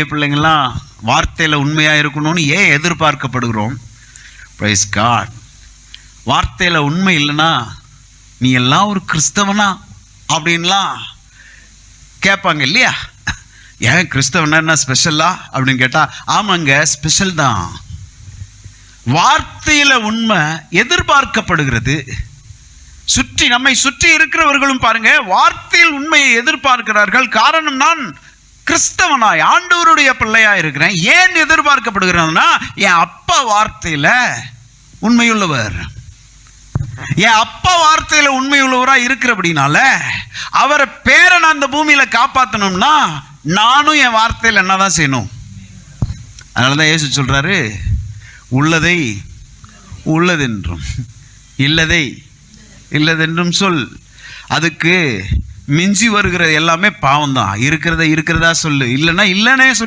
பிள்ளைங்கள்லாம் வார்த்தையில் உண்மையாக இருக்கணும்னு ஏன் எதிர்பார்க்கப்படுகிறோம்? Price God. வார்த்தையில் உண்மை இல்லைன்னா நீ எல்லாம் ஒரு கிறிஸ்தவனா அப்படின்லாம் கேட்பாங்க இல்லையா? ஏன் கிறிஸ்தவனா என்ன ஸ்பெஷலா அப்படின்னு கேட்டால், ஆமாங்க ஸ்பெஷல் தான். வார்த்தையில் உண்மை எதிர்பார்க்கப்படுகிறது. நம்மை சுற்றி இருக்கிறவர்களும் பாருங்க வார்த்தையில் உண்மையை எதிர்பார்க்கிறார்கள். காரணம், நான் கிறிஸ்தவனாய் ஆண்டவருடைய பிள்ளையா இருக்கிறேன். ஏன் எதிர்பார்க்கப்படுகிறதுனா, என் அப்பா வார்த்தையில உண்மையுள்ளவர். என் அப்பா வார்த்தையில உண்மையுள்ளவரா இருக்கிறபடினால அவரை பேரை நான் அந்த பூமியில காப்பாற்றணும்னா நானும் என் வார்த்தையில் என்னதான் செய்யணும்? அதனாலதான் இயேசு சொல்றாரு, உள்ளதை உள்ளதென்றும் இல்லதை இல்லதென்றும் சொல். அதுக்கு மிஞ்சி வருகிற எல்லாமே பாவம் தான். இருக்கிறதா சொல்லு, இல்லைன்னா இல்லைன்னே சொல்லு.